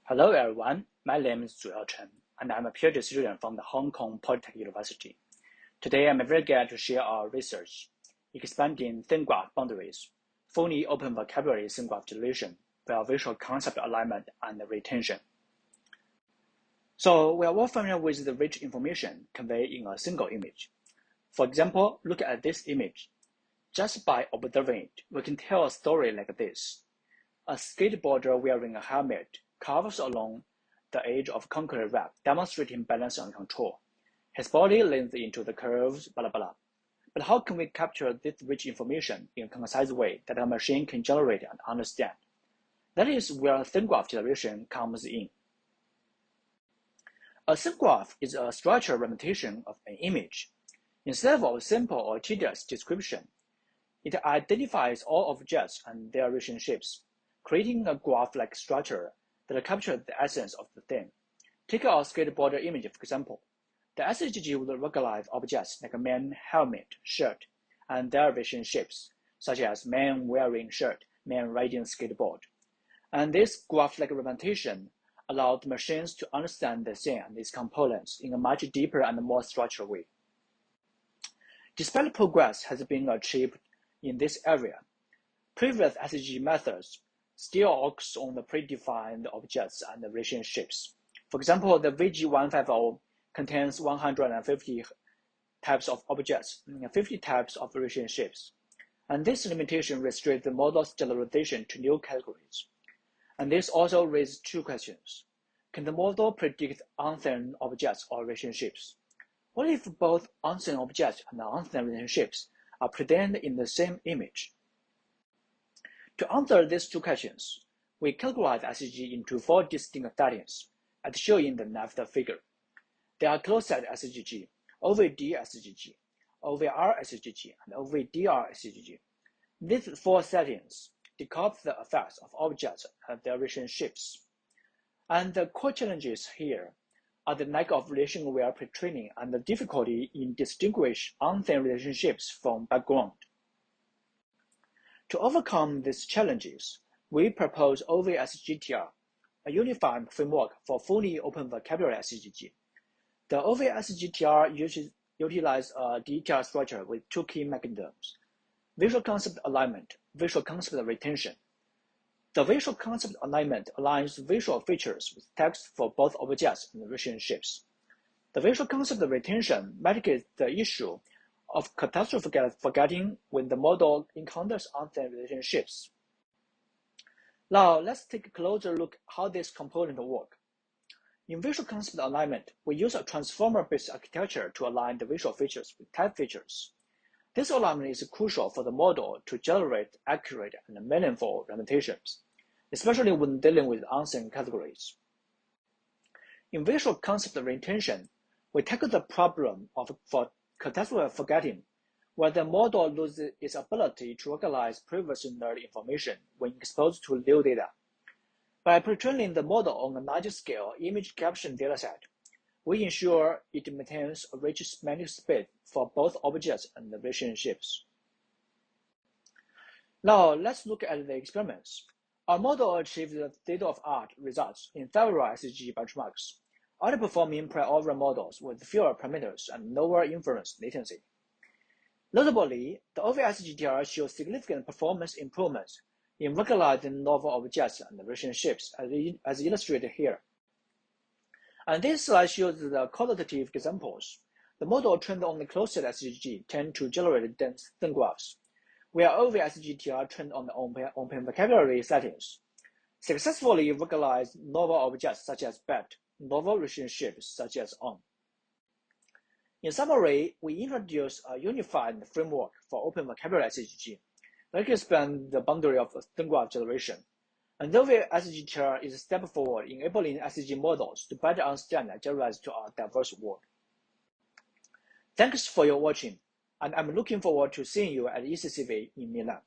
Hello everyone, my name is Zuyao Chen, and I'm a PhD student from the Hong Kong Polytechnic University. Today I'm very glad to share our research, expanding thin graph boundaries, fully open vocabulary thin graph generation via visual concept alignment and retention. So we are all familiar with the rich information conveyed in a single image. For example, look at this image. Just by observing it, we can tell a story like this. A skateboarder wearing a helmet carves along the edge of a concrete ramp, demonstrating balance and control. His body leans into the curves, blah, blah, blah. But how can we capture this rich information in a concise way that a machine can generate and understand? That is where thin graph generation comes in. A thin graph is a structured representation of an image. Instead of a simple or tedious description, it identifies all objects and their relationships, creating a graph-like structure that captures the essence of the thing. Take our skateboarder image, for example. The SGG would recognize objects like a man, helmet, shirt, and their relationships, such as man wearing shirt, man riding skateboard. And this graph-like representation allowed machines to understand the thing and its components in a much deeper and more structured way. Despite progress has been achieved in this area, previous SGG methods still focus on the predefined objects and relationships. For example, the VG150 contains 150 types of objects, 50 types of relationships. And this limitation restricts the model's generalization to new categories. And this also raises two questions. Can the model predict unseen objects or relationships? What if both unseen objects and unseen relationships are presented in the same image? To answer these two questions, we categorize SGG into four distinct settings, as shown in the left figure. They are closed-set SGG, OvD SGG, OVR SGG, and OvDR SGG. These four settings decode the effects of objects and their relationships. And the core challenges here are the lack of relation-aware pre-training and the difficulty in distinguishing unseen relationships from background. To overcome these challenges, we propose OvSGTR, a unified framework for fully open vocabulary SGG. The OvSGTR utilizes a detailed structure with two key mechanisms: visual concept alignment, visual concept retention. The visual concept alignment aligns visual features with text for both objects and relationships. The visual concept retention mitigates the issue of catastrophic forgetting when the model encounters unseen relationships. Now, let's take a closer look how this component work. In visual concept alignment, we use a transformer-based architecture to align the visual features with type features. This alignment is crucial for the model to generate accurate and meaningful representations, especially when dealing with unseen categories. In visual concept retention, we tackle the problem for catastrophic forgetting, where the model loses its ability to recognize previously learned information when exposed to new data. By pre-training the model on a large-scale image caption dataset, we ensure it maintains a rich semantic space for both objects and relationships. Now, let's look at the experiments. Our model achieved the state-of-art results in several SGG benchmarks, outperforming prior models with fewer parameters and lower inference latency. Notably, the OvSGTR shows significant performance improvements in recognizing novel objects and relationships, as illustrated here. And this slide shows the qualitative examples. The model trained on the closed-set SGG tend to generate dense thin graphs, where OvSGTR trained on the open vocabulary settings successfully recognize novel objects such as bat, novel relationships such as on. In summary, we introduce a unified framework for open vocabulary SGG that can expand the boundary of thin graph generation. And OvSGTR is a step forward in enabling SGG models to better understand and generalize to our diverse world. Thanks for your watching, and I'm looking forward to seeing you at ECCV in Milan.